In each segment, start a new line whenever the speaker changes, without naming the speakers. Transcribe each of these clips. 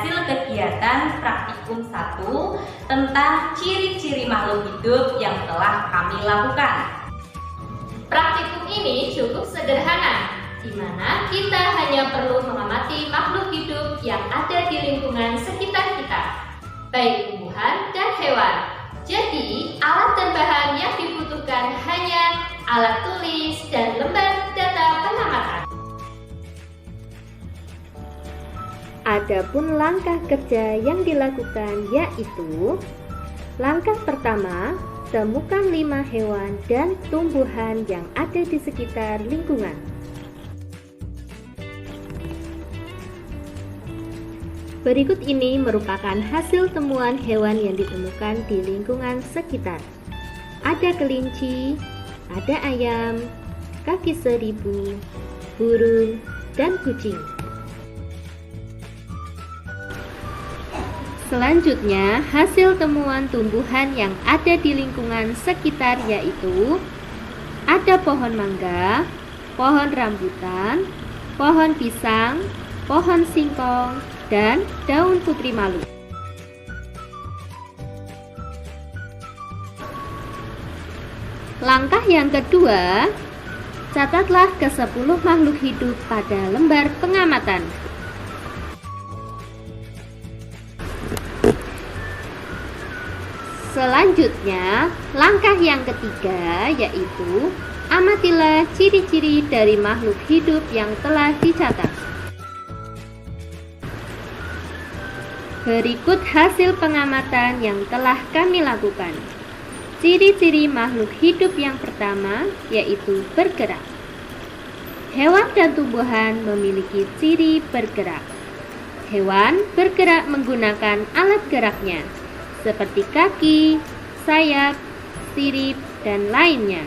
hasil kegiatan praktikum 1 tentang ciri-ciri makhluk hidup yang telah kami lakukan.
Praktikum ini cukup sederhana, di mana kita hanya perlu mengamati makhluk hidup yang ada di lingkungan sekitar kita, baik tumbuhan dan hewan. Jadi, alat dan bahan yang dibutuhkan hanya alat tulis dan lembar data pengamatan.
Adapun langkah kerja yang dilakukan yaitu: langkah pertama, temukan 5 hewan dan tumbuhan yang ada di sekitar lingkungan. Berikut ini merupakan hasil temuan hewan yang ditemukan di lingkungan sekitar. Ada kelinci, ada ayam, kaki seribu, burung, dan kucing. Selanjutnya, hasil temuan tumbuhan yang ada di lingkungan sekitar yaitu ada pohon mangga, pohon rambutan, pohon pisang, pohon singkong, dan daun putri malu. Langkah yang kedua, catatlah ke-10 makhluk hidup pada lembar pengamatan. Selanjutnya, langkah yang ketiga yaitu amatilah ciri-ciri dari makhluk hidup yang telah dicatat. Berikut hasil pengamatan yang telah kami lakukan. Ciri-ciri makhluk hidup yang pertama yaitu bergerak. Hewan dan tumbuhan memiliki ciri bergerak. Hewan bergerak menggunakan alat geraknya, seperti kaki, sayap, sirip, dan lainnya.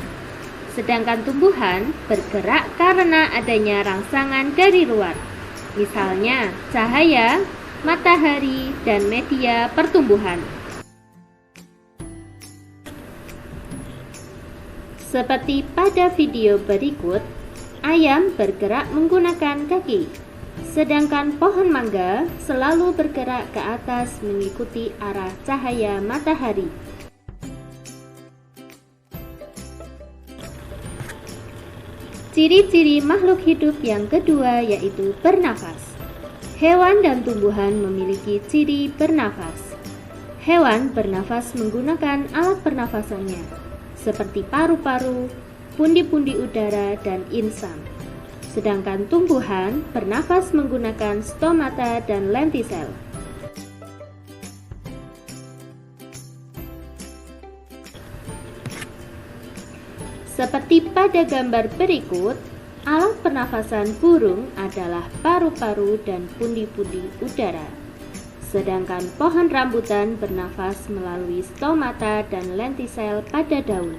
Sedangkan tumbuhan bergerak karena adanya rangsangan dari luar, misalnya cahaya, matahari, dan media pertumbuhan. Seperti pada video berikut, ayam bergerak menggunakan kaki, sedangkan pohon mangga selalu bergerak ke atas mengikuti arah cahaya matahari. Ciri-ciri makhluk hidup yang kedua yaitu bernafas. Hewan dan tumbuhan memiliki ciri bernafas. Hewan bernafas menggunakan alat pernafasannya, seperti paru-paru, pundi-pundi udara, dan insang. Sedangkan tumbuhan bernafas menggunakan stomata dan lentisel. Seperti pada gambar berikut, alat pernafasan burung adalah paru-paru dan pundi-pundi udara. Sedangkan pohon rambutan bernafas melalui stomata dan lentisel pada daun.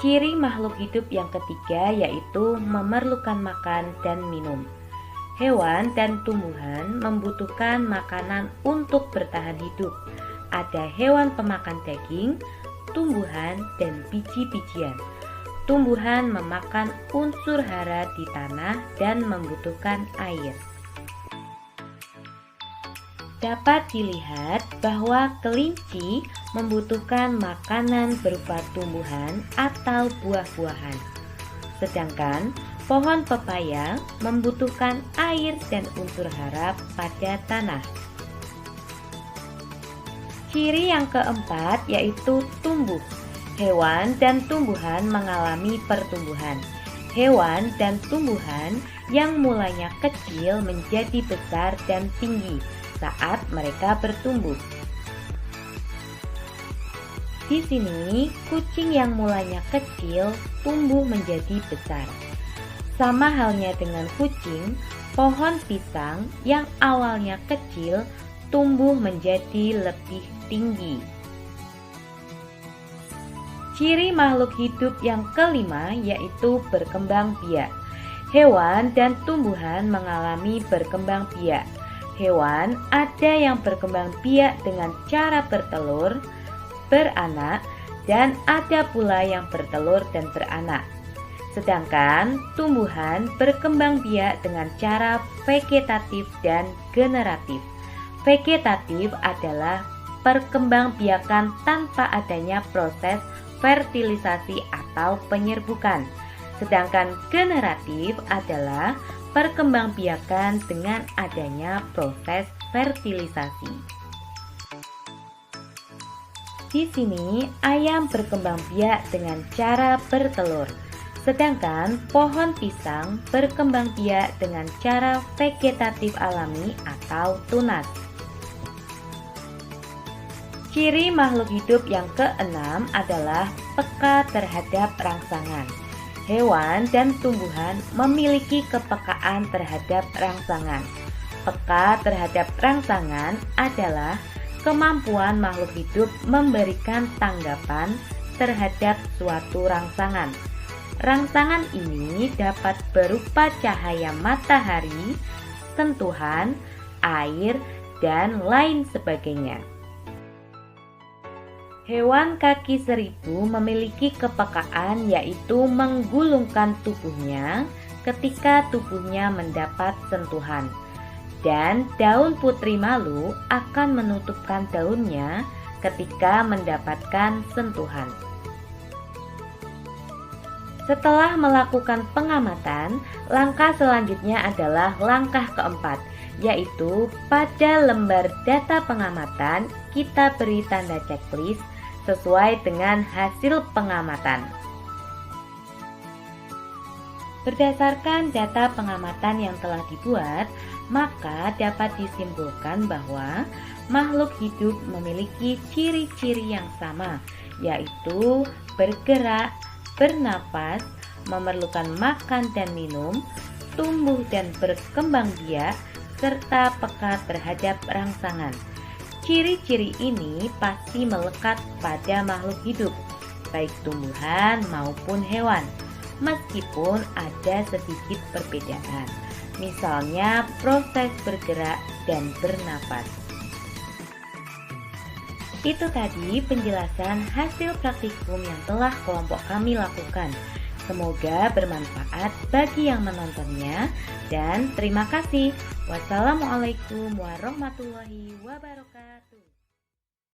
Ciri makhluk hidup yang ketiga yaitu memerlukan makan dan minum. Hewan dan tumbuhan membutuhkan makanan untuk bertahan hidup. Ada hewan pemakan daging, tumbuhan, dan biji-bijian. Tumbuhan memakan unsur hara di tanah dan membutuhkan air. Dapat dilihat bahwa kelinci membutuhkan makanan berupa tumbuhan atau buah-buahan. Sedangkan pohon pepaya membutuhkan air dan unsur hara pada tanah. Ciri yang keempat yaitu tumbuh. Hewan dan tumbuhan mengalami pertumbuhan. Hewan dan tumbuhan yang mulanya kecil menjadi besar dan tinggi saat mereka bertumbuh. Di sini, kucing yang mulanya kecil tumbuh menjadi besar. Sama halnya dengan kucing, pohon pisang yang awalnya kecil tumbuh menjadi lebih tinggi. Ciri makhluk hidup yang kelima yaitu berkembang biak. Hewan dan tumbuhan mengalami berkembang biak. Hewan ada yang berkembang biak dengan cara bertelur, beranak, dan ada pula yang bertelur dan beranak. Sedangkan tumbuhan berkembang biak dengan cara vegetatif dan generatif. Vegetatif adalah perkembangbiakan tanpa adanya proses fertilisasi atau penyerbukan. Sedangkan generatif adalah perkembangbiakan dengan adanya proses fertilisasi. Di sini ayam berkembang biak dengan cara bertelur. Sedangkan pohon pisang berkembang biak dengan cara vegetatif alami atau tunas. Ciri makhluk hidup yang keenam adalah peka terhadap rangsangan. Hewan dan tumbuhan memiliki kepekaan terhadap rangsangan. Peka terhadap rangsangan adalah kemampuan makhluk hidup memberikan tanggapan terhadap suatu rangsangan. Rangsangan ini dapat berupa cahaya matahari, sentuhan, air, dan lain sebagainya. Hewan kaki seribu memiliki kepekaan yaitu menggulungkan tubuhnya ketika tubuhnya mendapat sentuhan. Dan daun putri malu akan menutupkan daunnya ketika mendapatkan sentuhan. Setelah melakukan pengamatan, langkah selanjutnya adalah langkah keempat, yaitu pada lembar data pengamatan kita beri tanda checklist sesuai dengan hasil pengamatan. Berdasarkan data pengamatan yang telah dibuat, maka dapat disimpulkan bahwa makhluk hidup memiliki ciri-ciri yang sama, yaitu bergerak, bernapas, memerlukan makan dan minum, tumbuh dan berkembang biak, serta peka terhadap rangsangan. Ciri-ciri ini pasti melekat pada makhluk hidup, baik tumbuhan maupun hewan, meskipun ada sedikit perbedaan, misalnya proses bergerak dan bernapas. Itu tadi penjelasan hasil praktikum yang telah kelompok kami lakukan. Semoga bermanfaat bagi yang menontonnya dan terima kasih. Wassalamualaikum warahmatullahi wabarakatuh.